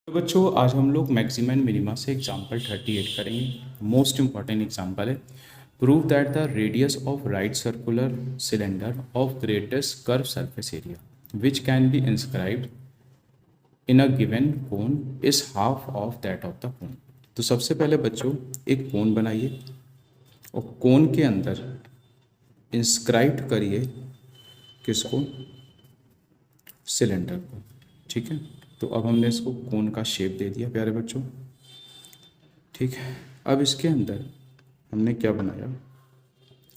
तो बच्चों आज हम लोग मैक्सिमा एंड मिनिमा से एग्जाम्पल 38 करेंगे। मोस्ट इंपॉर्टेंट एग्जाम्पल है। Prove that the radius of right circular cylinder of greatest curve surface area which can be inscribed in a given cone is half of that of the कोन। तो सबसे पहले बच्चों एक कोन बनाइए और कोन के अंदर इंस्क्राइब करिए किसको, सिलेंडर को। ठीक है, तो अब हमने इसको कोन का शेप दे दिया प्यारे बच्चों। ठीक है, अब इसके अंदर हमने क्या बनाया,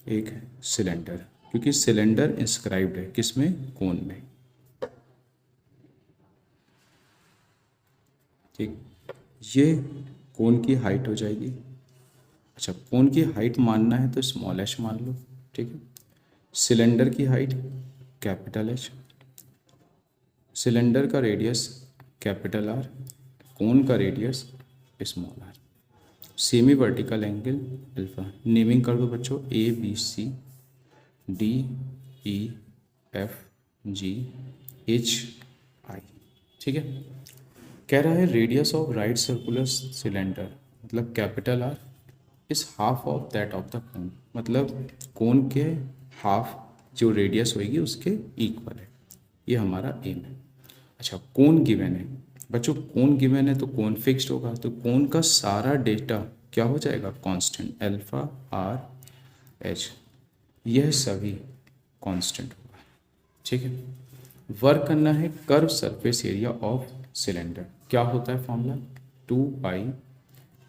एक सिलेंडर, क्योंकि सिलेंडर इंस्क्राइब्ड है किसमें, कोन में। ठीक, ये कोन की हाइट हो जाएगी। अच्छा, कोन की हाइट मानना है तो स्मॉल एच मान लो। ठीक है, सिलेंडर की हाइट कैपिटल एच, सिलेंडर का रेडियस कैपिटल आर, कोन का radius small R. Semi vertical angle alpha, naming कर दो बच्चों, A B C D E F G H I. ठीक है, कह रहा है radius of right circular cylinder, मतलब capital R is half of that of the cone, मतलब कोन के हाफ जो रेडियस होगी उसके इक्वल है। ये हमारा एम है। अच्छा, कोन गिवन है बच्चों, कोन गिवन है तो कोन फिक्स्ड होगा, तो कोन का सारा डेटा क्या हो जाएगा, कांस्टेंट, अल्फा आर एच, यह सभी कांस्टेंट होगा। ठीक है, वर्क करना है curve surface area of cylinder. क्या होता है फॉर्मूला, 2 पाई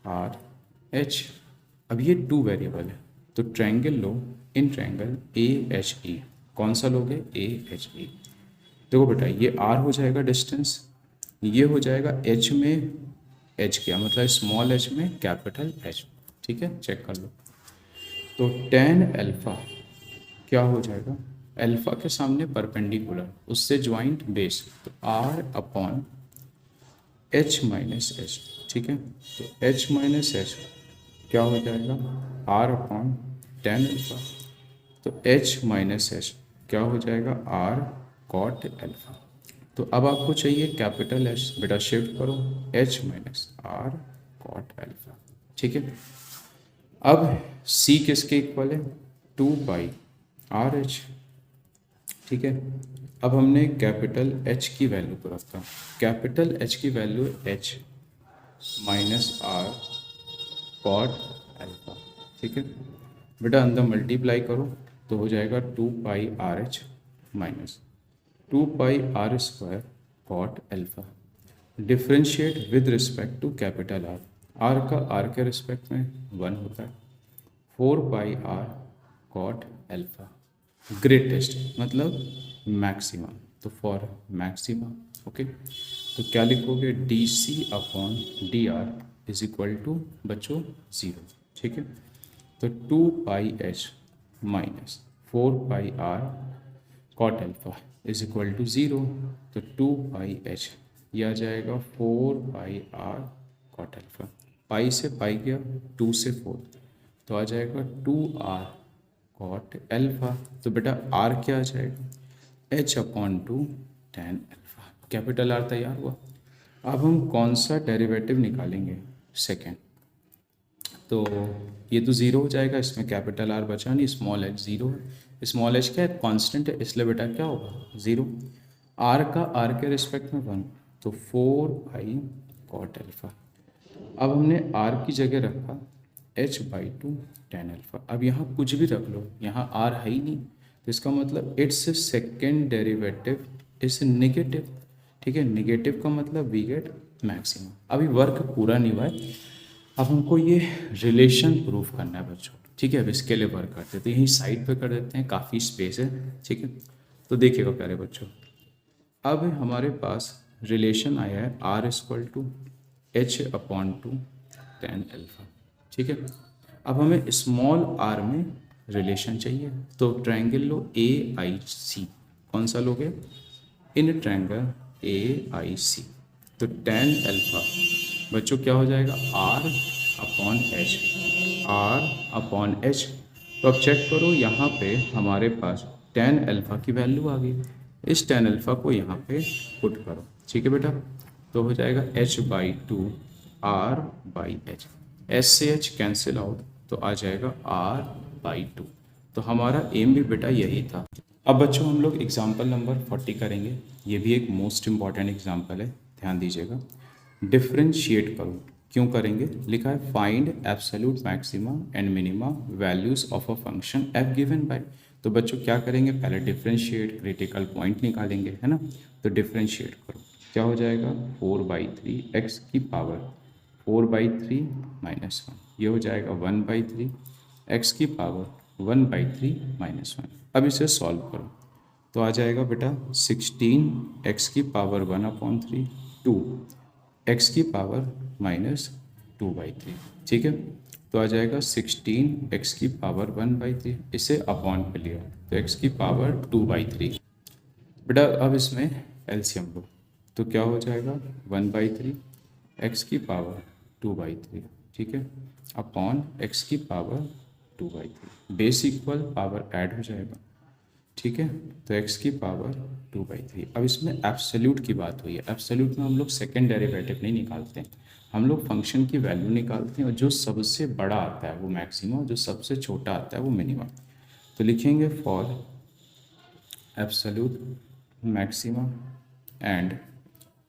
आर एच। अब ये 2 वेरिएबल है तो triangle low, in triangle A H E, कौन सा लोगे, ए एच ई। देखो बेटा, ये आर हो जाएगा डिस्टेंस, ये हो जाएगा एच में, एच क्या मतलब स्मॉल एच में कैपिटल एच। ठीक है, चेक कर लो। तो टेन अल्फा क्या हो जाएगा, अल्फा के सामने परपेंडिकुलर, उससे ज्वाइंट बेस, तो R upon h minus h. ठीक है, तो एच माइनस एच क्या हो जाएगा, आर अपॉन टेन अल्फा, तो एच माइनस एच क्या हो जाएगा, आर कॉट अल्फा। तो अब आपको चाहिए कैपिटल एच, बेटा शिफ्ट करो, h minus R cot alpha. ठीक है, अब सी किसके इक्वल है, 2 पाई आर एच। ठीक है, अब हमने कैपिटल एच की वैल्यू को रखा, कैपिटल एच की value h minus R cot alpha. ठीक है बेटा, अंदर मल्टीप्लाई करो तो हो जाएगा 2 pi R H minus 2 pi आर² cot alpha. Differentiate with respect to capital R, R का आर के रिस्पेक्ट में 1 होता है, 4 pi R cot alpha. Greatest मतलब मैक्सिमा, तो फॉर मैक्सिमा। ओके, तो क्या लिखोगे, D C upon D R is equal to बच्चों 0। ठीक है, तो 2 pi H minus 4 pi R cot alpha is equal to 0, तो 2 पाई एच यह आ जाएगा 4 पाई आर कॉट अल्फा। पाई से पाई गया, 2 से 4, तो आ जाएगा 2 आर कॉट अल्फा। तो बेटा आर क्या आ जाएगा, H upon 2 tan alpha. Capital R तैयार हुआ। अब हम कौन सा डेरिवेटिव निकालेंगे, सेकेंड। तो ये तो 0 हो जाएगा, इसमें कैपिटल आर बचा नहीं, स्मॉल एच 0 है, स्मॉल एच क्या है, कांस्टेंट है, इसलिए बेटा क्या होगा 0। आर का आर के रिस्पेक्ट में 1, तो 4 पाई कॉट अल्फा। अब हमने आर की जगह रखा h/2 टेन अल्फा। अब यहाँ कुछ भी रख लो, यहाँ आर है ही नहीं, तो इसका मतलब it's second derivative is negative. ठीक है, नेगेटिव का मतलब वी गेट मैक्सिमम। अभी वर्क पूरा नहीं हुआ है, अब हमको ये रिलेशन प्रूफ करना है बच्चों। ठीक है, अब इसके लिए वर्क करते हैं, तो यहीं साइड पे कर देते हैं, काफ़ी स्पेस है। ठीक है, तो देखिएगा प्यारे बच्चों, अब हमारे पास रिलेशन आया है R equal to h upon 2 tan alpha. ठीक है, अब हमें स्मॉल आर में रिलेशन चाहिए, तो ट्रायंगल लो ए आई सी। कौन सा लोगे, इन ट्रायंगल ए आई सी, तो टेन अल्फा बच्चों क्या हो जाएगा, R upon h, R upon h. तो अब चेक करो, यहाँ पे हमारे पास टेन अल्फा की वैल्यू आ गई, इस टेन अल्फा को यहाँ पे पुट करो। ठीक है बेटा, तो हो जाएगा h/2 r/h, s से h कैंसिल आउट तो आ जाएगा r/2। तो हमारा एम भी बेटा यही था। अब बच्चों हम लोग एग्जाम्पल नंबर 40 करेंगे। ये भी एक मोस्ट इम्पॉर्टेंट एग्जाम्पल है, ध्यान दीजिएगा। डिफ्रेंशिएट करो, क्यों करेंगे, लिखा है find absolute maxima and minima values of a function F given by. तो बच्चों क्या करेंगे, पहले डिफ्रेंशिएट, क्रिटिकल पॉइंट निकालेंगे, है ना। तो डिफ्रेंशिएट करो, क्या हो जाएगा 4/3 एक्स की पावर 4/3 -1, ये हो जाएगा 1/3 एक्स की पावर 1/3 -1। अब इसे सॉल्व करो तो आ जाएगा बेटा 16 एक्स की पावर 1/3 2 एक्स की पावर -2/3, ठीक है। तो आ जाएगा 16 एक्स की पावर 1/3, इसे अपॉन पे लिया तो एक्स की पावर 2/3। बेटा अब इसमें एलसीएम लो तो क्या हो जाएगा 1/3 एक्स की पावर 2/3, ठीक है, अपॉन एक्स की power 2/3, base equal power add हो जाएगा, ठीक है। तो x की पावर 2/3। अब इसमें एब्सोल्यूट की बात हुई है। एब्सोल्यूट में हम लोग सेकेंड डेरिवेटिव नहीं निकालते हैं, हम लोग फंक्शन की वैल्यू निकालते हैं और जो सबसे बड़ा आता है वो मैक्सिमम, जो सबसे छोटा आता है वो मिनिमम। तो लिखेंगे for absolute maxima and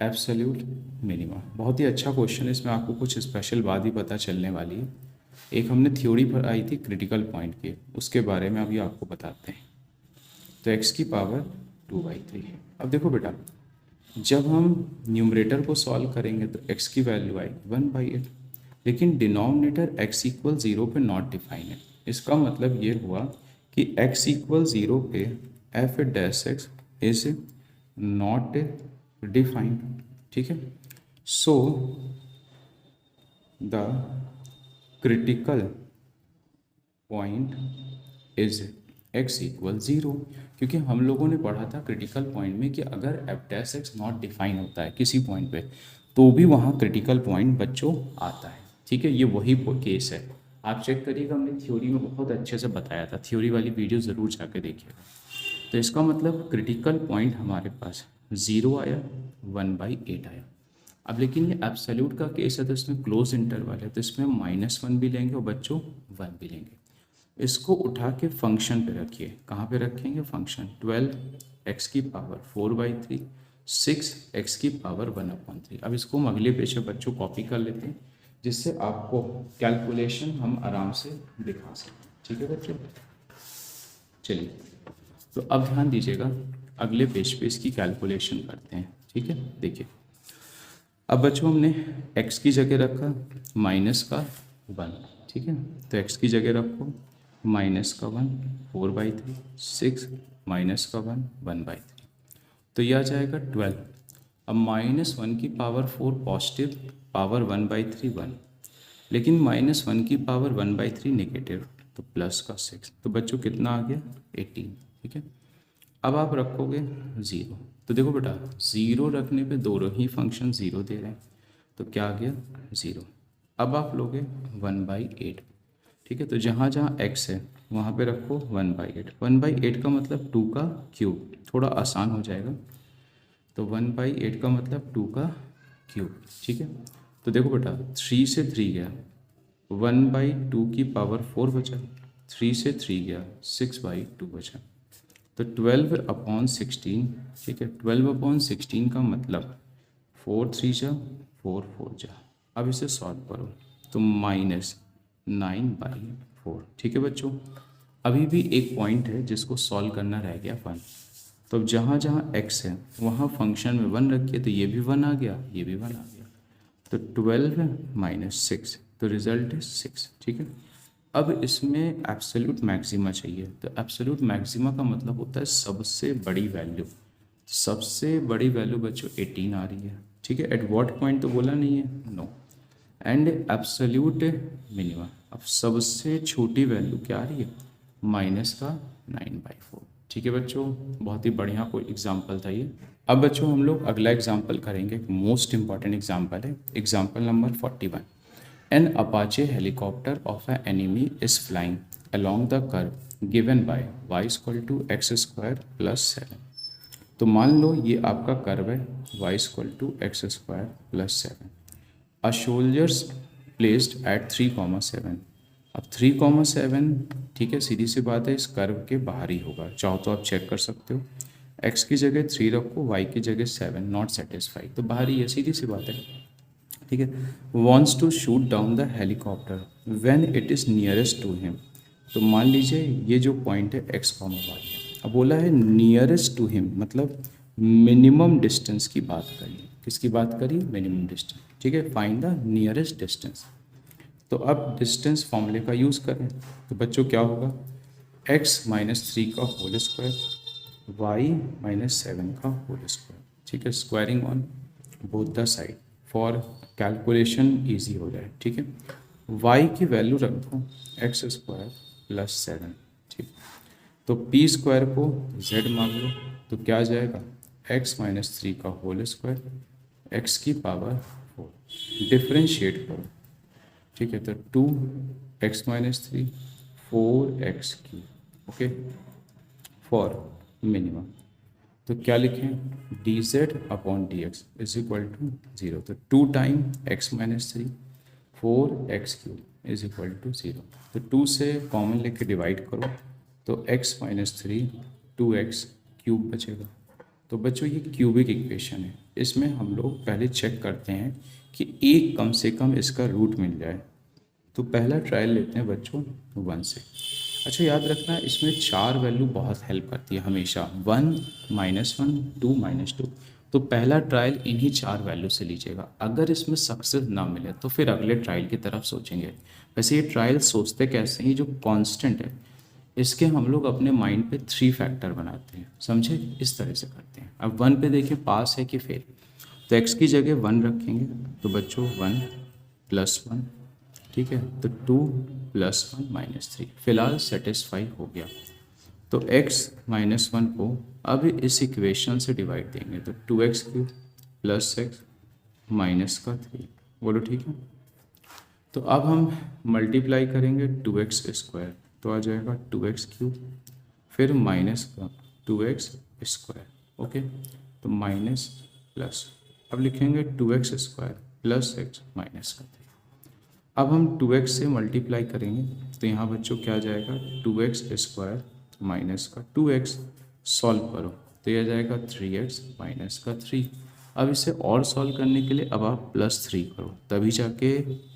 absolute minima. बहुत ही अच्छा क्वेश्चन है, इसमें आपको कुछ स्पेशल बात ही पता चलने वाली है। एक हमने थ्योरी पर आई थी क्रिटिकल पॉइंट की, उसके बारे में अभी आपको बताते हैं। तो x की पावर 2/3। अब देखो बेटा, जब हम न्यूमरेटर को सॉल्व करेंगे तो x की वैल्यू आएगी 1/8, लेकिन डिनोमिनेटर x = 0 पे नॉट डिफाइन है। इसका मतलब ये हुआ कि x = 0 पे f' इज नॉट डिफाइंड, ठीक है। So the critical point is x = 0, क्योंकि हम लोगों ने पढ़ा था क्रिटिकल पॉइंट में कि अगर f' नॉट डिफाइन होता है किसी पॉइंट पे तो भी वहाँ क्रिटिकल पॉइंट बच्चों आता है, ठीक है। ये वही केस है, आप चेक करिएगा, हमने थ्योरी में बहुत अच्छे से बताया था, थ्योरी वाली वीडियो ज़रूर जाके देखिएगा। तो इसका मतलब क्रिटिकल पॉइंट हमारे पास 0 आया, 1/8 आया। अब लेकिन ये एब्सोल्यूट का केस है तो इसमें क्लोज इंटरवल है, तो इसमें -1 भी लेंगे और बच्चों 1 भी लेंगे। इसको उठा के फंक्शन पे रखिए, कहाँ पे रखेंगे, फंक्शन 12 एक्स की पावर 4/3 6 एक्स की पावर 1/3। अब इसको हम अगले पेज पे बच्चों कॉपी कर लेते हैं, जिससे आपको कैलकुलेशन हम आराम से दिखा सकते हैं, ठीक है बच्चों। चलिए, तो अब ध्यान दीजिएगा, अगले पेज पे इसकी कैलकुलेशन करते हैं, ठीक है। देखिए, अब बच्चों हमने x की जगह रखा -1, ठीक है। तो x की जगह रखो -1 4/3 6 -1 1/3, तो यह आ जाएगा 12। अब -1 की पावर 4 पॉजिटिव, पावर 1/3 1, लेकिन -1 की पावर 1/3 नेगेटिव, तो प्लस का 6, तो बच्चों कितना आ गया 18, ठीक है। अब आप रखोगे 0, तो देखो बेटा 0 रखने पे दोनों ही फंक्शन 0 दे रहे हैं, तो क्या आ गया 0। अब आप लोगे 1/8, ठीक है। तो जहाँ जहाँ x है वहाँ पे रखो 1/8, 1/8 का मतलब 2 का क्यूब, थोड़ा आसान हो जाएगा। तो 1/8 का मतलब 2 का क्यूब, ठीक है। तो देखो बेटा 3 से 3 गया, 1/2 की पावर 4 बचा, 3 से 3 गया 6/2 बचा, तो 12/16, ठीक है। 12/16 का मतलब 4 3 जा 4 4 जा। अब इसे सॉल्व करो तो -9/4, ठीक है बच्चों। अभी भी एक पॉइंट है जिसको सॉल्व करना रह गया 1, तो अब जहाँ जहाँ x है वहाँ फंक्शन में 1 रखिए, तो ये भी 1 आ गया, ये भी 1 आ गया, तो 12 - 6, तो रिजल्ट है 6, ठीक है। अब इसमें एब्सोल्यूट मैक्सिमा चाहिए, तो एब्सोल्यूट मैक्सिमा का मतलब होता है सबसे बड़ी वैल्यू। सबसे बड़ी वैल्यू बच्चों 18 आ रही है, ठीक है। एट व्हाट पॉइंट तो बोला नहीं है, नो। एंड एब्सोल्यूट मिनिमा, अब सबसे छोटी वैल्यू क्या आ रही है, -9/4, ठीक है बच्चों। बहुत ही बढ़िया कोई एग्जाम्पल था ये। अब बच्चों हम लोग अगला एग्जाम्पल करेंगे, मोस्ट इंपॉर्टेंट एग्जाम्पल है, example number 41। An Apache helicopter of an enemy is flying along the curve given by y = x² + 7. तो मान लो ये आपका कर्व है y equal to x square plus 7। A soldiers placed at 3,7। अब 3,7 ठीक है, सीधी सी बात है इस कर्व के बाहर ही होगा, चाहो तो आप चेक कर सकते हो। x की जगह 3 रखो, y की जगह 7, नॉट सेटिस्फाइड, तो बाहर ही है, सीधी सी बात है। ठीक है, wants to shoot down the helicopter when it is nearest to him. तो मान लीजिए ये जो पॉइंट है x, y है। अब बोला है नियरेस्ट टू हिम, मतलब मिनिमम डिस्टेंस की बात करिए। किसकी बात करिए? Minimum distance. ठीक है, फाइंड द नियरेस्ट डिस्टेंस। तो अब डिस्टेंस फॉर्मूले का यूज़ करें तो बच्चों क्या होगा? x माइनस 3 का होल स्क्वायर, y माइनस 7 का होल स्क्वायर। ठीक है, squaring on both the side for calculation easy हो जाए। ठीक है, y की वैल्यू रख दो एक्स स्क्वायर प्लस 7। ठीक, तो पी स्क्वायर को z मान लो, तो क्या आ जाएगा? x माइनस 3 का होल स्क्वायर x की पावर 4। डिफ्रेंशिएट करो। ठीक है, तो 2x minus 3 4x3। Okay, for minimum तो क्या लिखें? D z upon d x is equal to 0। तो 2 time x minus 3 4x3 is equal to 0। तो 2 से कॉमन लेके डिवाइड करो तो x माइनस 3 2x³ बचेगा। तो बच्चों ये क्यूबिक इक्वेशन है, इसमें हम लोग पहले चेक करते हैं कि एक कम से कम इसका रूट मिल जाए। तो पहला ट्रायल लेते हैं बच्चों 1 से। अच्छा याद रखना इसमें 4 वैल्यू बहुत हेल्प करती है हमेशा, 1 -1 2 -2। तो पहला ट्रायल इन्हीं 4 वैल्यू से लीजिएगा। अगर इसमें सक्सेस ना मिले तो फिर अगले ट्रायल की तरफ सोचेंगे। वैसे ये ट्रायल सोचते कैसे हैं? जो कांस्टेंट है इसके हम लोग अपने माइंड पे 3 फैक्टर बनाते हैं, समझे? इस तरह से करते हैं। अब 1 पे देखिए पास है कि फेल। तो x की जगह 1 रखेंगे तो बच्चों 1 प्लस 1। ठीक है, तो 2 प्लस 1 माइनस 3 फिलहाल सेटिस्फाई हो गया। तो x माइनस 1 को अब इस इक्वेशन से डिवाइड देंगे तो 2x³ प्लस x माइनस का 3। बोलो ठीक है। तो अब हम मल्टीप्लाई करेंगे 2x स्क्वायर, तो आ जाएगा 2x³, फिर माइनस का 2x स्क्वायर। ओके, तो माइनस प्लस, अब लिखेंगे 2x square plus x minus का 3। अब हम 2x से मल्टीप्लाई करेंगे तो यहाँ बच्चों क्या आ जाएगा? 2x स्क्वायर माइनस का 2x, सॉल्व करो तो यह आ जाएगा 3x माइनस का 3। अब इसे और सॉल्व करने के लिए अब आप +3 करो तभी जाके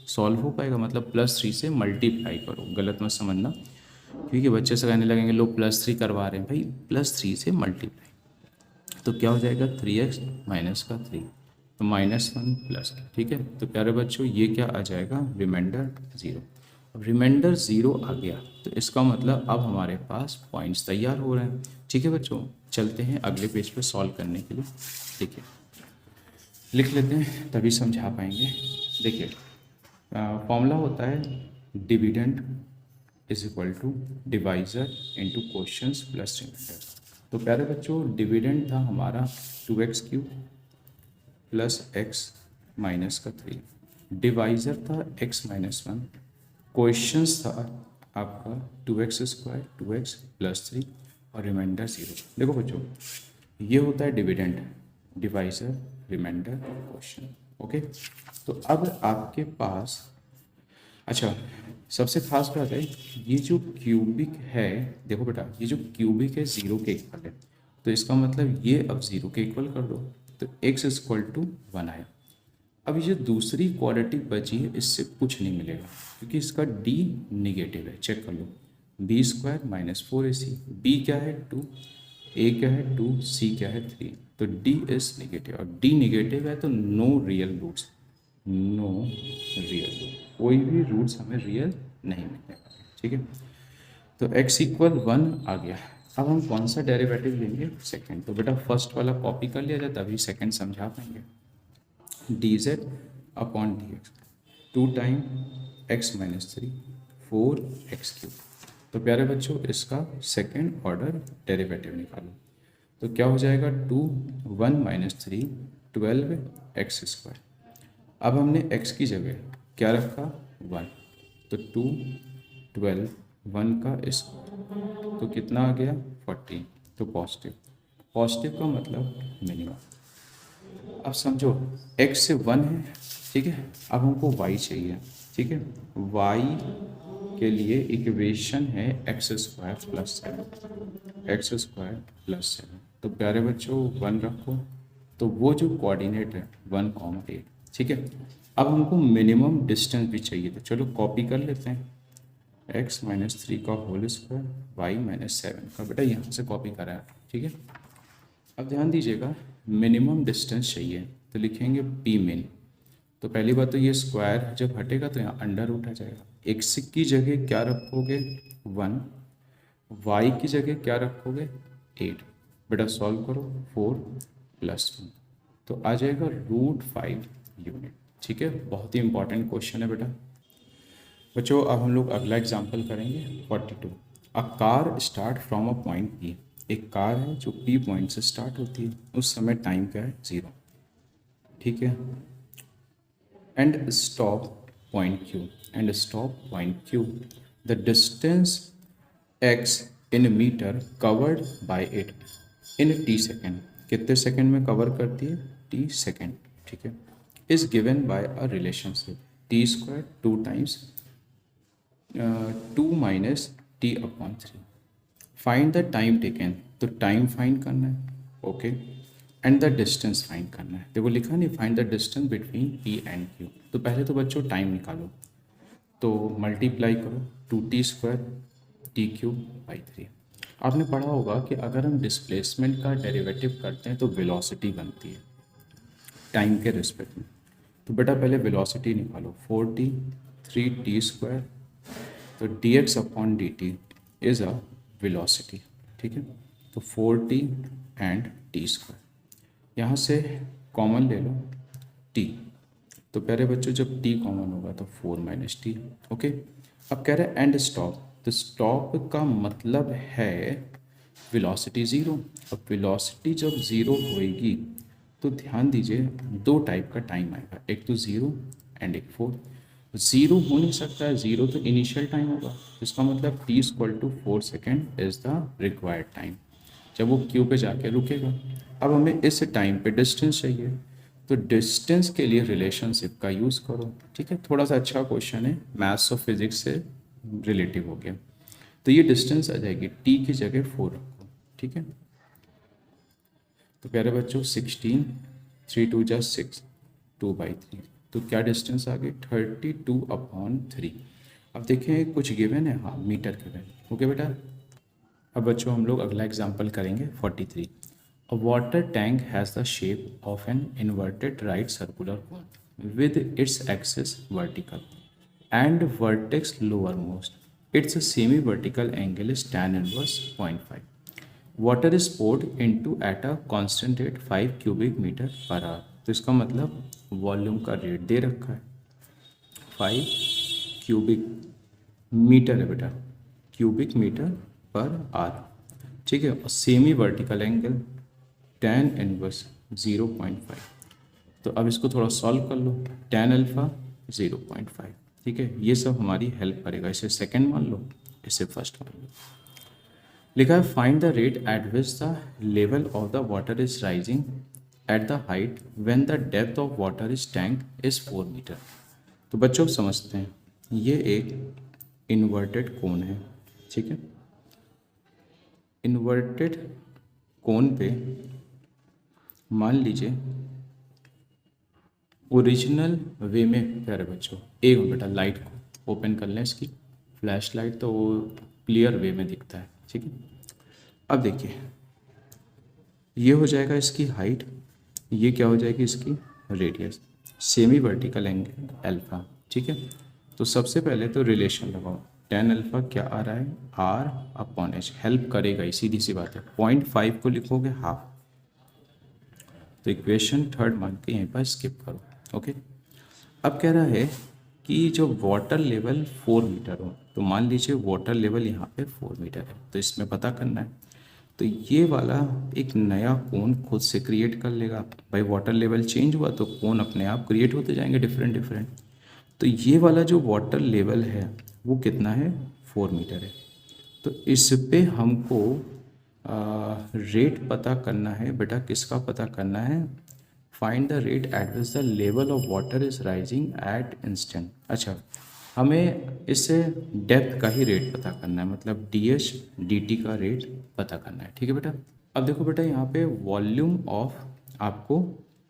सॉल्व हो पाएगा, मतलब +3 से मल्टीप्लाई करो, गलत मत समझना क्योंकि बच्चे से कहने लगेंगे लोग +3 करवा रहे हैं, भाई +3 से मल्टीप्लाई। तो क्या हो जाएगा? 3x माइनस का 3, तो -1 प्लस। ठीक है, तो प्यारे बच्चों ये क्या आ जाएगा? रिमाइंडर 0। अब रिमाइंडर 0 आ गया तो इसका मतलब अब हमारे पास पॉइंट्स तैयार हो रहे हैं। ठीक है बच्चों, चलते हैं अगले पेज पे सॉल्व करने के लिए। देखिए लिख लेते हैं तभी समझा पाएंगे। देखिए फॉर्मूला होता है dividend is equal to divisor into questions plus reminder. तो प्यारे बच्चों डिविडेंड था हमारा 2x³ प्लस x माइनस का 3, डिवाइज़र था x माइनस 1, क्वेश्चंस था आपका 2x स्क्वायर 2x प्लस 3 और रिमाइंडर 0। देखो बच्चों ये होता है dividend, divisor, reminder, question. Okay, तो अब आपके पास, अच्छा सबसे खास बात है ये जो क्यूबिक है, देखो बेटा ये जो क्यूबिक है 0 के इक्वल है, तो इसका मतलब ये अब 0 के इक्वल कर दो तो x इक्वल टू 1 आया। अब ये जो दूसरी क्वाड्रेटिक बची है इससे कुछ नहीं मिलेगा क्योंकि इसका d निगेटिव है, चेक कर लो। b square minus 4ac, b क्या है 2, a क्या है 2, c क्या है 3, तो d इज निगेटिव और d निगेटिव है तो no real roots, no real root, कोई भी रूट्स हमें रियल नहीं मिलेगा। ठीक है, तो x इक्वल 1 आ गया। अब हम कौन सा डेरिवेटिव लेंगे? सेकंड। तो बेटा फर्स्ट वाला कॉपी कर लिया जाए तभी सेकंड समझा पाएंगे। dz upon dx 2 time x minus 3 4x³। तो प्यारे बच्चों इसका सेकंड ऑर्डर डेरिवेटिव निकालो तो क्या हो जाएगा? 2 1 माइनस 3 12x स्क्वायर। अब हमने x की जगह क्या रखा? 1, तो 2 12 1 का स्क्वायर तो कितना आ गया? 14, तो पॉजिटिव। पॉजिटिव का मतलब मिनिमम। अब समझो x से 1 है, ठीक है। अब हमको y चाहिए, ठीक है। y के लिए इक्वेशन है एक्स स्क्वायर प्लस 7, तो प्यारे बच्चों 1 रखो, तो वो जो कोऑर्डिनेट है 1,8, ठीक है। अब हमको मिनिमम डिस्टेंस भी चाहिए, तो चलो कॉपी कर लेते हैं, x-3 का होल स्क्वायर y-7 का, बेटा यहाँ से कॉपी करा है, ठीक है। अब ध्यान दीजिएगा, मिनिमम डिस्टेंस चाहिए तो लिखेंगे पी मिन। तो पहली बात तो ये स्क्वायर जब हटेगा तो यहाँ अंडर रूट आ जाएगा। एक्स की जगह क्या रखोगे 1, वाई की जगह क्या रखोगे 8। बेटा सॉल्व करो 4 + 2 तो आ जाएगा √5 यूनिट, ठीक है। बहुत ही इंपॉर्टेंट क्वेश्चन है बेटा। बच्चों अब हम लोग अगला एग्जाम्पल करेंगे 42। A car start from a point P. एक कार है जो पी पॉइंट से स्टार्ट होती है, उस समय टाइम क्या है 0, ठीक है। And stop point Q, and stop point Q, the distance x in meter covered by it in t second. कितने सेकेंड में कवर करती है टी सेकेंड, ठीक है। Is given by a relationship t² 2 times 2 - t/3। Find the time taken, तो time find करना है, okay. And the distance find करना है। देखो लिखा नहीं find the distance between P and Q. तो पहले तो बच्चों टाइम निकालो, तो मल्टीप्लाई करो 2t² t³/3। आपने पढ़ा होगा कि अगर हम डिस्प्लेसमेंट का डेरिवेटिव करते हैं तो वेलोसिटी बनती है टाइम के रिस्पेक्ट में। तो बेटा पहले वेलोसिटी निकालो 4t 3t², तो dx/dt इज़ अ वेलोसिटी, ठीक है। तो 4t एंड t², यहाँ से कॉमन ले लो t, तो प्यारे बच्चों जब t कॉमन होगा तो 4 - t, ओके। अब कह रहे हैं एंड स्टॉप, तो स्टॉप का मतलब है वेलोसिटी 0। अब वेलोसिटी जब 0 होएगी तो ध्यान दीजिए 2 टाइप का टाइम आएगा, एक तो 0 एंड एक 4। 0 हो नहीं सकता है, 0 तो इनिशियल टाइम होगा, इसका मतलब t = 4 second is the required time, जब वो क्यू पे जाके रुकेगा। अब हमें इस टाइम पे डिस्टेंस चाहिए, तो डिस्टेंस के लिए रिलेशनशिप का यूज़ करो, ठीक है। थोड़ा सा अच्छा क्वेश्चन है, मैथ्स और फिजिक्स से रिलेटिव हो गया। तो ये डिस्टेंस आ जाएगी t की जगह 4 रखो, ठीक है। तो प्यारे बच्चों 16 3 2 = 6 2/3, तो क्या डिस्टेंस आ गई 32/3। अब देखें कुछ गिवन है, हाँ मीटर गिवन, ओके बेटा। अब बच्चों हम लोग अगला एग्जाम्पल करेंगे 43। A water tank has the shape of an inverted right circular cone with its axis vertical and vertex lower most. Its semi vertical angle is tan inverse 0.5। Water is poured into at a constant rate 5 cubic meter per hour. तो इसका मतलब volume का rate दे रखा है 5 cubic metre है बेटा, cubic meter per our, ठीक है। और semi vertical angle tan inverse 0.5। तो अब इसको थोड़ा सॉल्व कर लो, tan अल्फा 0.5, ठीक है। ये सब हमारी हेल्प करेगा, इसे सेकंड मान लो, इसे फर्स्ट मान लो। लिखा है find the rate at which the level of the water is rising at the height when the depth of water is tank is 4 meter. तो बच्चों समझते हैं, ये एक इन्वर्टेड कोन है, ठीक है। इन्वर्टेड कोन पे मान लीजिए ओरिजिनल वे में, प्यारे बच्चों एक बेटा लाइट को ओपन कर लें, इसकी फ्लैश लाइट, तो वो क्लियर वे में दिखता है, ठीक है। अब देखिए ये हो जाएगा इसकी हाइट, ये क्या हो जाएगी इसकी radius, semi vertical angle alpha, ठीक है। तो सबसे पहले तो रिलेशन लगाओ, tan अल्फा क्या आ रहा है R/H, हेल्प करेगा ही, सीधी सी बात है। 0.5 को लिखोगे हाफ, तो इक्वेशन थर्ड मान के यहीं पर स्किप करो, ओके। अब कह रहा है कि जो वाटर लेवल 4 मीटर हो, तो मान लीजिए वाटर लेवल यहाँ पे 4 मीटर है, तो इसमें पता करना है। तो ये वाला एक नया कोन खुद से क्रिएट कर लेगा, भाई वाटर लेवल चेंज हुआ तो कोन अपने आप क्रिएट होते जाएंगे डिफरेंट डिफरेंट। तो ये वाला जो वाटर लेवल है वो कितना है 4 मीटर है। तो इस पे हमको रेट पता करना है बेटा, किसका पता करना है? Find the rate at which the level of water is rising at instant. अच्छा, हमें इससे डेप्थ का ही रेट पता करना है, मतलब डी dt का रेट पता करना है। ठीक है बेटा। अब देखो बेटा, यहाँ पे वॉल्यूम ऑफ आपको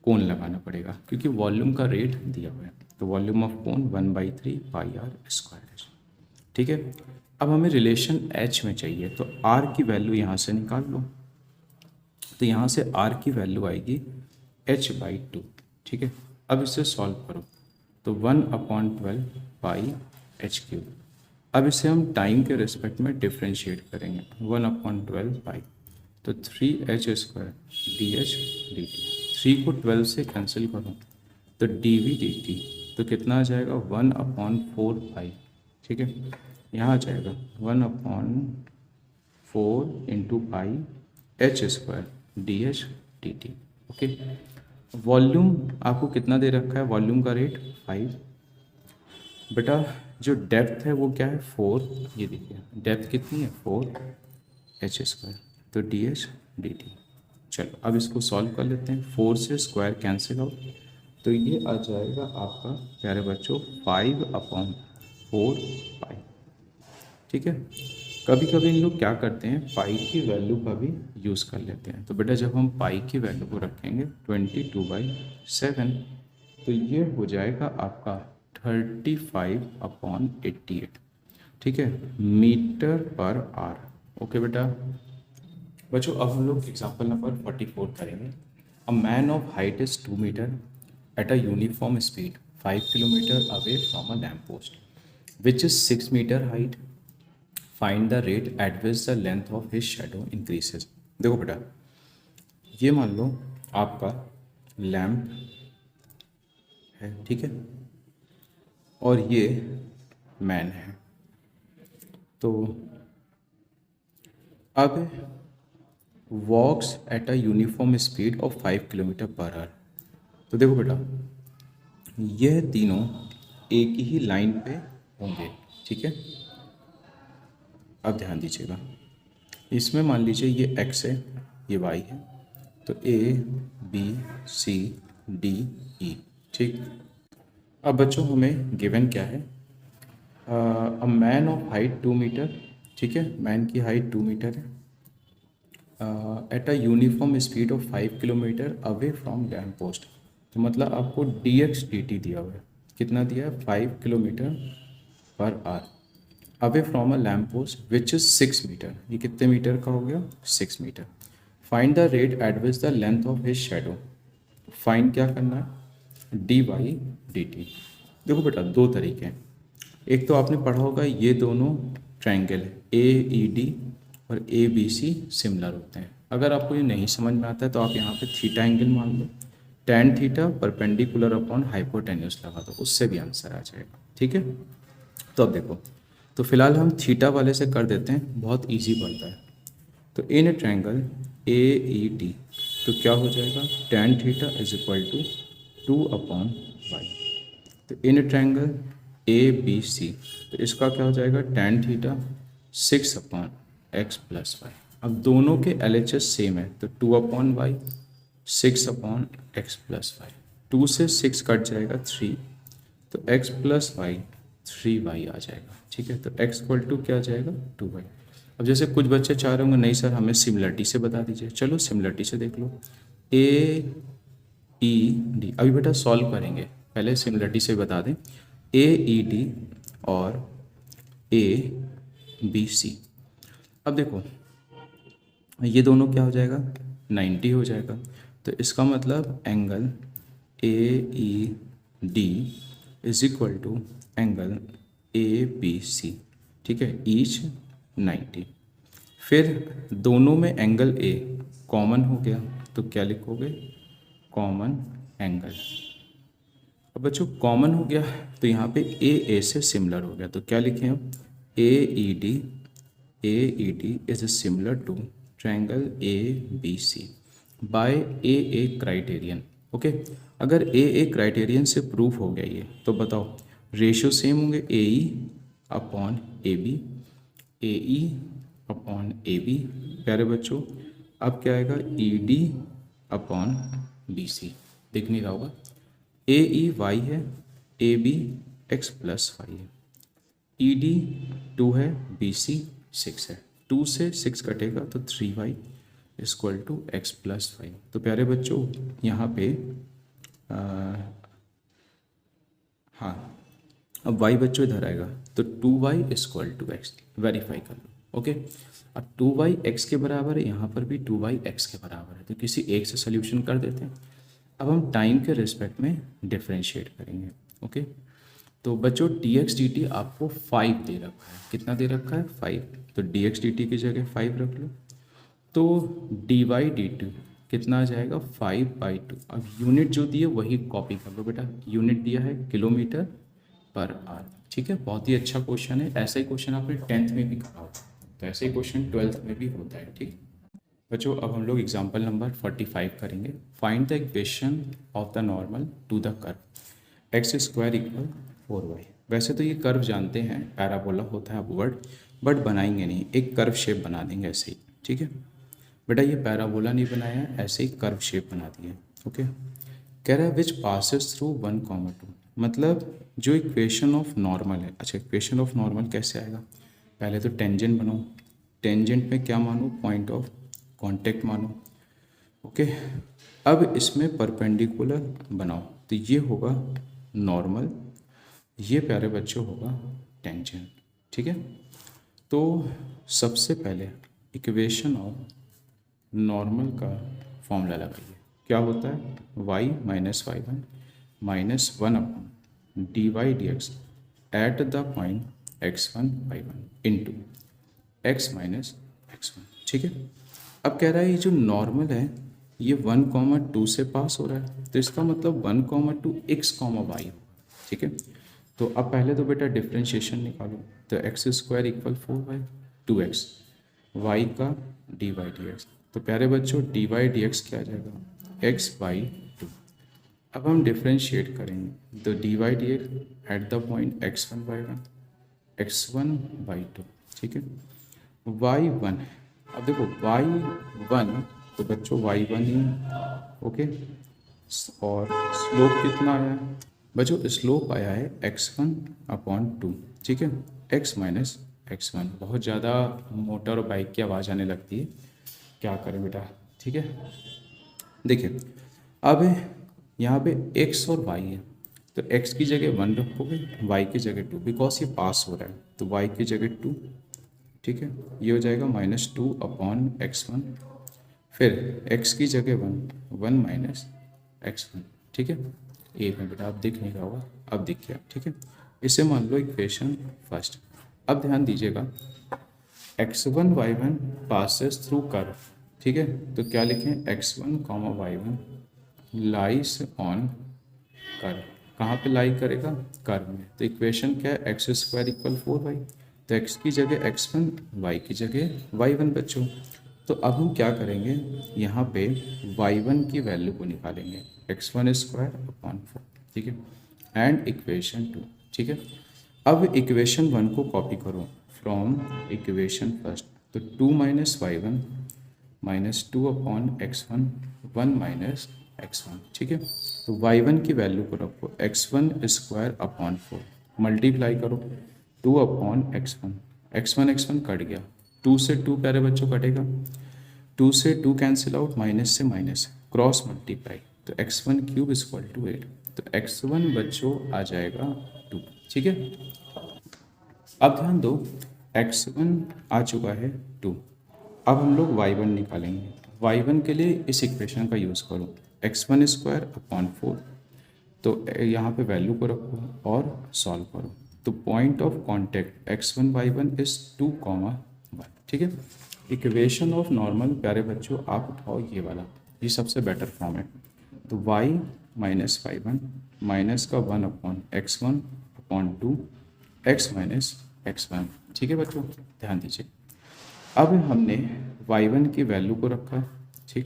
कोन लगाना पड़ेगा, क्योंकि वॉल्यूम का रेट दिया हुआ है। तो volume of cone 1/3 pi R square. ठीक है। अब हमें रिलेशन एच में चाहिए, तो आर की वैल्यू यहाँ से निकाल लो। तो यहाँ से आर की वैल्यू आएगी h/2। ठीक है। अब इसे सॉल्व करो, तो 1/12 पाई h³। अब इसे हम टाइम के रिस्पेक्ट में डिफ्रेंशिएट करेंगे। 1/12 पाई, तो 3h² dh/dt। 3 को 12 से कैंसिल करो, तो dv/dt तो कितना आ जाएगा? 1/4 पाई। ठीक है। यहाँ आ जाएगा 1/4 into pi h² dh/dt। Okay. Volume आपको कितना दे रखा है? वॉल्यूम का रेट 5। बेटा जो डेप्थ है वो क्या है? 4। ये देखिए डेप्थ कितनी है? 4h², तो dh/dt। चलो अब इसको सॉल्व कर लेते हैं। 4 से स्क्वायर कैंसिल आउट, तो ये आ जाएगा आपका प्यारे बच्चों 5/4 पाई। ठीक है। कभी कभी इन लोग क्या करते हैं, पाई की वैल्यू का भी यूज़ कर लेते हैं। तो बेटा जब हम पाई की वैल्यू को रखेंगे 22/7, तो ये हो जाएगा आपका 35/88। ठीक है, मीटर पर आर। ओके बेटा। बच्चों अब हम लोग एग्जाम्पल नंबर 44 करेंगे। A man of height is 2 meter at a uniform speed 5 kilometer away from a lamp post which is 6 meter height. Find the rate at which the length of his shadow increases. देखो बेटा, ये मान लो आपका lamp है, ठीक है, और ये मैन है। तो अब walks at a uniform speed of 5 kilometer per hour. तो देखो बेटा, यह तीनों एक ही लाइन पे होंगे। ठीक है। अब ध्यान दीजिएगा, इसमें मान लीजिए ये x है, ये y है, तो A B C D E। ठीक। अब बच्चों हमें गिवन क्या है? A man of height 2 meter. ठीक है, मैन की हाइट 2 मीटर है at a uniform speed of 5 kilometer away from lamp post. तो मतलब आपको dx/dt दिया हुआ है। कितना दिया है? 5 kilometer per hour away from a lamp post which is 6 meter. ये कितने मीटर का हो गया? 6 meter. Find the rate at which the length of his shadow. Find क्या करना है? dy/dt। देखो बेटा दो तरीके हैं। एक तो आपने पढ़ा होगा, ये दोनों ट्रायंगल AED और ABC सिमिलर होते हैं। अगर आपको ये नहीं समझ में आता है तो आप यहाँ पे थीटा एंगल मान लो, tan theta perpendicular upon hypotenuse लगा दो, उससे भी आंसर आ जाएगा। ठीक है। तो अब देखो, तो फिलहाल हम थीटा वाले से कर देते हैं, बहुत इजी पड़ता है। तो इन ट्रायंगल AED तो क्या हो जाएगा? tan theta is equal to 2/y। तो इन ट्रायंगल ABC तो इसका क्या हो जाएगा? tan theta 6/x+y। अब दोनों के LHS सेम है, तो 2/y 6/x+y। 2 से 6 कट जाएगा 3, तो x+y 3y आ जाएगा। ठीक है। तो x इक्वल टू क्या आ जाएगा? 2y। अब जैसे कुछ बच्चे चाह रहे होंगे नहीं सर हमें सिमिलरिटी से बता दीजिए, चलो सिमिलरिटी से देख लो। AED अभी बेटा सॉल्व करेंगे, पहले सिमिलरिटी से बता दें। AED और ABC। अब देखो ये दोनों क्या हो जाएगा? 90 हो जाएगा। तो इसका मतलब angle AED is equal to angle ABC। ठीक है, ईच 90। फिर दोनों में एंगल A कॉमन हो गया, तो क्या लिखोगे? Common angle. अब बच्चों कॉमन हो गया तो यहाँ पे AA से सिमिलर हो गया, तो क्या लिखें हम? AED is similar to triangle ABC by AA criterion. Okay. अगर AA क्राइटेरियन से प्रूफ हो गया ये, तो बताओ रेशियो सेम होंगे AE/AB। AE upon A B प्यारे बच्चों। अब क्या आएगा E D upon B C, दिख नहीं रहा होगा। ए ई वाई है, A B X plus Y है, ई डी 2 है, बी सी 6 है। 2 से 6 कटेगा तो 3y equal to x plus y. तो प्यारे बच्चों यहाँ पे हाँ, अब y बच्चों इधर आएगा तो 2y equal to x, verify कर लो। ओके, अब 2y x के बराबर है, यहाँ पर भी 2y x के बराबर है, तो किसी एक से सोल्यूशन कर देते हैं। अब हम टाइम के रिस्पेक्ट में डिफ्रेंशिएट करेंगे। ओके, तो बच्चों dx dt आपको 5 दे रखा है, कितना दे रखा है 5, तो dx dt की जगह 5 रख लो। तो dy dt कितना आ जाएगा 5/2। अब यूनिट जो दी है वही कॉपी कर लो बेटा, यूनिट दिया है किलोमीटर पर आवर। ठीक है, बहुत ही अच्छा क्वेश्चन है। ऐसा ही क्वेश्चन आपने 10th में भी करा होगा, तो ऐसे ही क्वेश्चन 12th में भी होता है। ठीक बच्चों, अब हम लोग एग्जाम्पल नंबर 45 करेंगे। Find the equation of the normal to the curve x square equal 4y। वैसे तो ये कर्व जानते हैं, पैराबोला होता है अपवर्ड, बट बनाएंगे नहीं, एक कर्व शेप बना देंगे ऐसे ही। ठीक है बेटा, ये पैराबोला नहीं बनाया है, ऐसे ही कर्व शेप बना दिए। ओके, कह रहा है विच पासिस थ्रू 1,2, मतलब जो इक्वेशन ऑफ नॉर्मल है। अच्छा, इक्वेशन ऑफ नॉर्मल कैसे आएगा, पहले तो टेंजेंट बनाओ, टेंजेंट में क्या मानो, पॉइंट ऑफ कांटेक्ट मानो। ओके, अब इसमें परपेंडिकुलर बनाओ, तो ये होगा नॉर्मल, ये प्यारे बच्चों होगा टेंजेंट। ठीक है, तो सबसे पहले इक्वेशन ऑफ नॉर्मल का फॉर्मूला लगाइए। क्या होता है y minus y one minus 1 upon d y d x at the point x1 y1 into x minus x1। ठीक है, अब कह रहा है ये जो नॉर्मल है ये 1,2 से पास हो रहा है, तो इसका मतलब 1,2 x, y होगा। ठीक है, तो अब पहले तो बेटा डिफ्रेंशिएशन निकालो, तो x square equal 4y 2x y का डी वाई डी एक्स। तो प्यारे बच्चों डी वाई डी एक्स क्या आ जाएगा x/2। अब हम डिफ्रेंशिएट करेंगे, तो d y d x at the point x1/1 x1/2। ठीक है, y1, अब देखो y1 तो बच्चों y1 ही। ओके, और स्लोप कितना आया है बच्चों, स्लोप आया है x1/2। ठीक है, x माइनस x1। बहुत ज़्यादा मोटर और बाइक की आवाज़ आने लगती है, क्या करें बेटा। ठीक है, देखिए अब यहाँ पे x और y है, तो x की जगह 1 रखोगे, y की जगह 2, बिकॉज ये पास हो रहा है, तो y की जगह 2। ठीक है, ये हो जाएगा -2 अपॉन x1, फिर x की जगह 1 माइनस x1। ठीक है, एक में बेटा अब दिख नहीं रहा होगा, अब दिख गया। ठीक है, इसे मान लो इक्वेशन फर्स्ट। अब ध्यान दीजिएगा x1 y1 passes through curve. ठीक है, तो क्या लिखें x1 y1 lyase on curve. कहाँ पे लाई करेगा, कर्व में। तो इक्वेशन क्या है एक्स स्क्वायर इक्वल 4y, तो x की जगह x1 y की जगह y1 बच्चों। तो अब हम क्या करेंगे, यहाँ पे y1 की वैल्यू को निकालेंगे x1 स्क्वायर अपॉन 4। ठीक है, एंड इक्वेशन 2। ठीक है, अब इक्वेशन 1 को कॉपी करो फ्रॉम इक्वेशन फर्स्ट, तो 2 minus y1 -2 upon x1 1 minus x1। ठीक है, तो y1 की वैल्यू को रखो x1 स्क्वायर अपॉन 4, मल्टीप्लाई करो 2 अपॉन x1, x1 कट गया, 2 से 2 प्यारे बच्चों कटेगा, 2 से 2 कैंसिल आउट, माइनस से माइनस क्रॉस मल्टीप्लाई, तो x1 क्यूब इक्वल टू 8, तो x1 बच्चों आ जाएगा 2। ठीक है, अब ध्यान दो x1 आ चुका है 2, अब हम लोग y1 निकालेंगे। y1 के लिए इस इक्वेशन का यूज़ करो x1 स्क्वायर अपॉन 4, तो यहाँ पे वैल्यू को रखो और सॉल्व करो। तो point of contact x1 y1 is 2, 1। ठीक है, इक्वेशन ऑफ नॉर्मल प्यारे बच्चों आप उठाओ ये वाला, ये सबसे बेटर फॉर्म है। तो y माइनस y1 माइनस का 1 upon x1 upon 2 x minus x1। ठीक है बच्चों, ध्यान दीजिए, अब हमने y1 की वैल्यू को रखा। ठीक,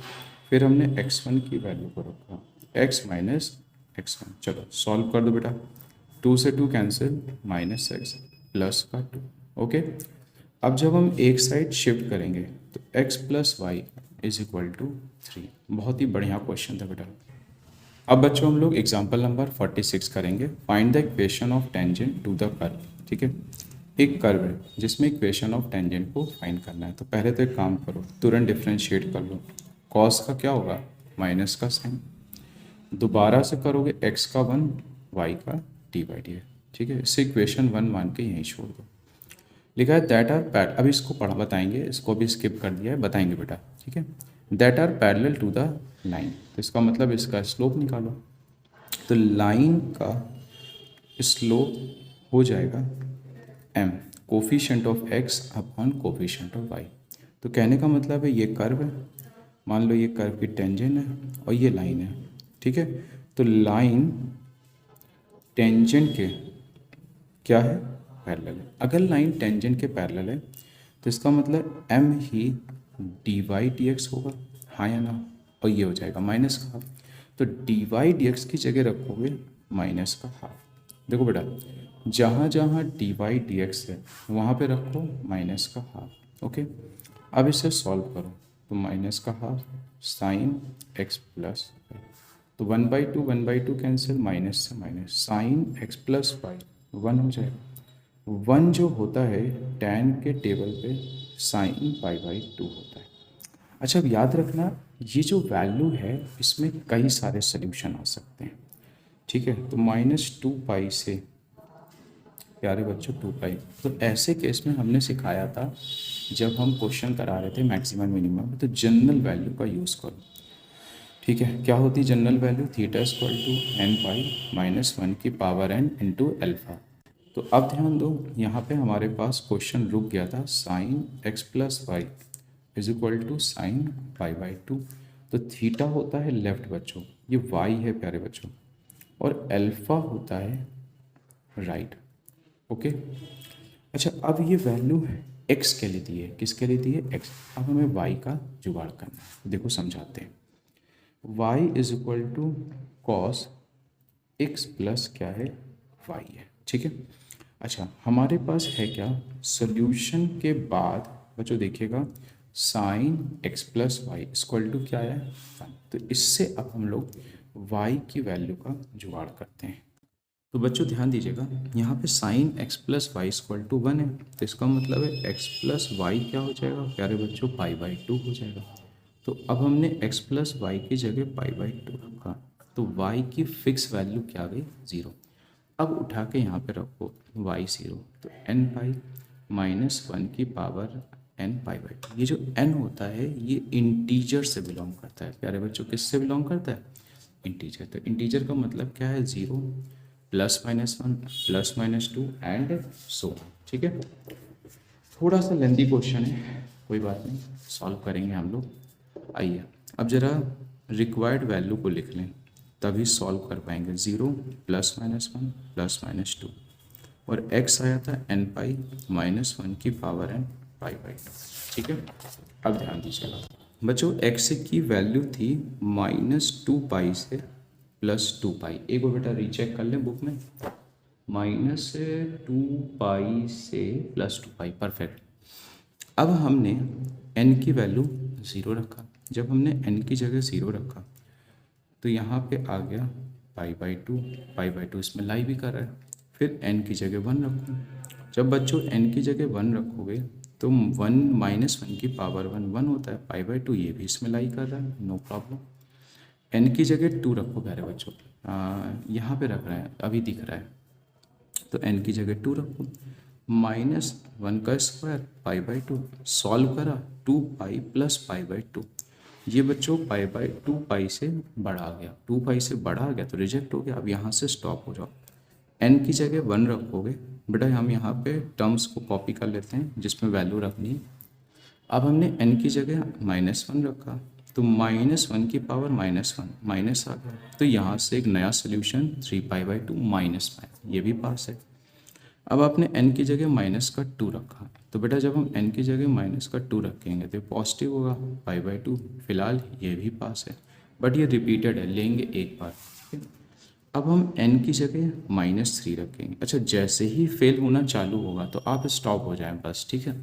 फिर हमने x1 की वैल्यू को रखा x माइनस x1। चलो सॉल्व कर दो बेटा, 2 से 2 कैंसिल, -x प्लस का 2। ओके, अब जब हम एक साइड शिफ्ट करेंगे तो x plus Y is equal to 3। बहुत ही बढ़िया क्वेश्चन था बेटा। अब बच्चों हम लोग एग्जाम्पल नंबर 46 करेंगे। Find the equation of tangent to the curve. ठीक है, एक कर्व है जिसमें इक्वेशन ऑफ टेंजेंट को फाइंड करना है। तो पहले तो एक काम करो, तुरंत डिफ्रेंशिएट कर लो। कॉस का क्या होगा, माइनस का साइन, दोबारा से करोगे x का 1 y का dy। ठीक है, इससे इक्वेशन 1 मान के यहीं छोड़ दो। लिखा है दैट आर पैर, अब इसको पढ़ा बताएंगे, इसको भी स्किप कर दिया है, बताएंगे बेटा। ठीक है, that are parallel to the line, तो इसका मतलब इसका स्लोप निकालो। तो लाइन का स्लोप हो जाएगा m, coefficient of x upon coefficient of y। तो कहने का मतलब है ये कर्व है, मान लो ये कर्व की टेंजेंट है और ये लाइन है। ठीक है, तो लाइन टेंजेंट के क्या है, पैरेलल है। अगर लाइन टेंजेंट के पैरेलल है तो इसका मतलब m ही dy dx होगा, हाँ या ना, और ये हो जाएगा माइनस का हाफ। तो dy dx की जगह रखोगे माइनस का हाफ। देखो बेटा, जहाँ जहाँ dy dx है वहाँ पे रखो माइनस का हाफ। ओके, अब इसे सॉल्व करो तो माइनस का हाफ साइन x प्लस, तो 1/2 कैंसिल, माइनस से minus, sine x plus y 1 हो जाएगा। 1 जो होता है tan के टेबल पे साइन पाई/2 होता है। अच्छा, अब याद रखना ये जो वैल्यू है इसमें कई सारे सोल्यूशन आ सकते हैं। ठीक है, तो -2 से प्यारे बच्चों 2 तो ऐसे केस में हमने सिखाया था जब हम क्वेश्चन करा रहे थे मैक्सिमम मिनिमम, तो जनरल वैल्यू का यूज़ करो। ठीक है, क्या होती है general value, theta equal to n pi -1 की पावर n इंटू एल्फा। तो अब ध्यान दो, यहाँ पे हमारे पास क्वेश्चन रुक गया था sine x plus Y is equal to sine पाई/2। तो थीटा होता है लेफ्ट बच्चों, ये y है प्यारे बच्चों, और एल्फा होता है राइट। ओके, अच्छा अब ये वैल्यू x के लिए दी है, किसके लिए दी है, x। अब हमें y का जुगाड़ करना है, देखो समझाते हैं। y is equal to cos x plus क्या है, y है। ठीक है, अच्छा हमारे पास है क्या, सॉल्यूशन के बाद बच्चों देखिएगा sine x plus y equal to क्या है 1। तो इससे अब हम लोग y की वैल्यू का जुगाड़ करते हैं। तो बच्चों ध्यान दीजिएगा, यहाँ पे sine x plus y equal to 1 है, तो इसका मतलब है x प्लस वाई क्या हो जाएगा प्यारे बच्चों, पाई/2 हो जाएगा। तो अब हमने x प्लस वाई की जगह पाई/2 रखा, तो y की फिक्स वैल्यू क्या आ गई, 0। अब उठा के यहाँ पे रखो y 0, तो n पाई -1 की पावर n पाई/2। ये जो n होता है ये इंटीजर से बिलोंग करता है प्यारे बच्चों, किससे बिलोंग करता है, इंटीजर। तो इंटीजर का मतलब क्या है, 0 +-1 +-2 एंड सो। ठीक है, थोड़ा सा लेंदी क्वेश्चन है, कोई बात नहीं, सॉल्व करेंगे हम लोग। आइए अब ज़रा रिक्वायर्ड वैल्यू को लिख लें, तभी सॉल्व कर पाएंगे। 0 +-1 +-2 और x आया था n पाई -1 की पावर n पाई/2। ठीक है, अब ध्यान दीजिएगा बच्चों, x की वैल्यू थी -2 से +2। एक बार बेटा रीचेक कर लें बुक में, -2 से +2, परफेक्ट। अब हमने n की वैल्यू 0 रखा, जब हमने n की जगह 0 रखा तो यहाँ पे आ गया पाई/2 इसमें लाई भी कर रहा है। फिर n की जगह 1 रखो, जब बच्चों n की जगह 1 रखोगे तो 1 -1 की पावर 1 होता है, पाई/2 ये भी इसमें लाई कर रहा है, नो प्रॉब्लम। n की जगह 2 रखो प्यारे बच्चों, यहाँ पे रख रहा है अभी दिख रहा है, तो n की जगह 2 रखो, -1 का स्क्वायर पाई/2, सॉल्व करा 2 पाई प्लस पाई/2। ये बच्चों पाई/2 से बड़ा आ गया, 2 से बड़ा आ गया तो रिजेक्ट हो गया। अब यहाँ से स्टॉप हो जाओ, n की जगह 1 रखोगे बेटा, हम यहाँ पे टर्म्स को कॉपी कर लेते हैं जिसमें वैल्यू रखनी है। अब हमने n की जगह -1 रखा, तो -1 की पावर -1 माइनस आ गया, तो यहाँ से एक नया सोल्यूशन 3 पाई/2 -5, ये भी पास है। अब आपने n की जगह -2 रखा, तो बेटा जब हम n की जगह -2 रखेंगे तो पॉजिटिव होगा पाई/2, फिलहाल ये भी पास है, बट ये रिपीटेड है, लेंगे एक बार। ठीक है? अब हम n की जगह -3 रखेंगे। अच्छा, जैसे ही फेल होना चालू होगा तो आप स्टॉप हो जाएं बस, ठीक है।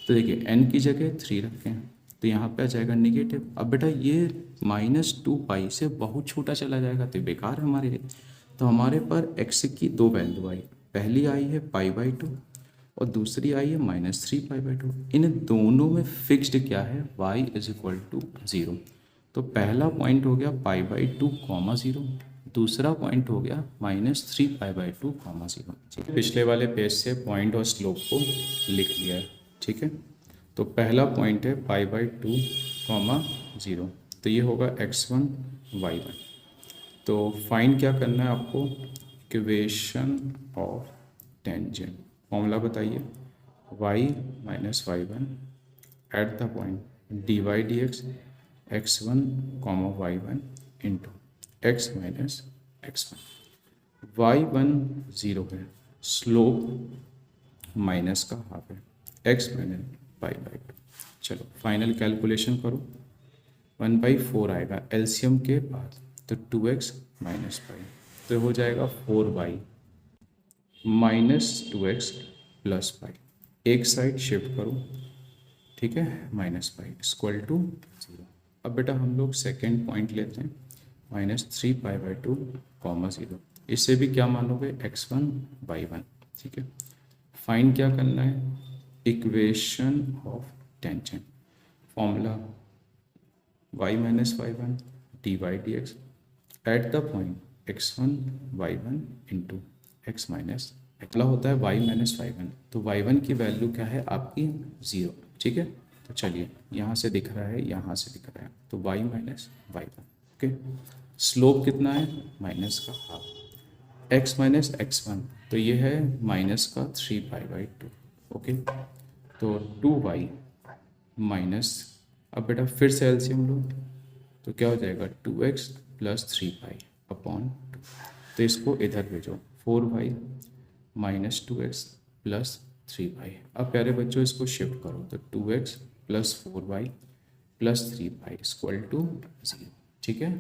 तो देखिए n की जगह 3 रखें तो यहाँ पे आ जाएगा निगेटिव। अब बेटा ये -2 पाई से बहुत छोटा चला जाएगा तो बेकार है हमारे लिए। तो हमारे पर x की दो वैल्यू आई, पहली आई है π/2 और दूसरी आई है -3π/2। इन दोनों में फिक्स्ड क्या है, y = 0। तो पहला पॉइंट हो गया π/2, 0। दूसरा पॉइंट हो गया -3π/2, 0। ठीक है, पिछले वाले पेज से पॉइंट और स्लोप को लिख लिया है, ठीक है। तो पहला पॉइंट है π/2, 0। तो ये होगा x1 y1। तो फाइंड क्या करना है आपको, इक्वेशन ऑफ टेंजेंट। फॉर्मूला बताइए, y - y1 eight the point dy/dx x1, y1 into x - x1। y1 0 है, स्लोप माइनस का हाफ है, x - π/2। चलो फाइनल कैलकुलेशन करो, 1/4 आएगा एलसीएम के बाद, तो 2x - π, तो हो जाएगा 4y -2x + π। एक साइड शिफ्ट करो, ठीक है, -π = 0। अब बेटा हम लोग सेकेंड पॉइंट लेते हैं, -3π/2, 0। इससे भी क्या मानोगे, x1 y1, ठीक है। फाइंड क्या करना है, equation of tangent. Formula y - y1 dy/dx eight the point x1 y1 into x - अगला होता है y - y1। तो y1 की वैल्यू क्या है आपकी, 0, ठीक है। तो चलिए यहाँ से दिख रहा है, यहाँ से दिख रहा है, तो y - y1, ओके। स्लोप कितना है, माइनस का हाफ, x - x1, तो ये है -3π/2, ओके। तो 2y माइनस, अब बेटा फिर से एलसीएम लो, तो क्या हो जाएगा 2x + 3π/2। तो इसको इधर भेजो, 4y - 2x + 3π। अब प्यारे बच्चों इसको शिफ्ट करो, तो 2x + 4y + 3π = 0, ठीक है।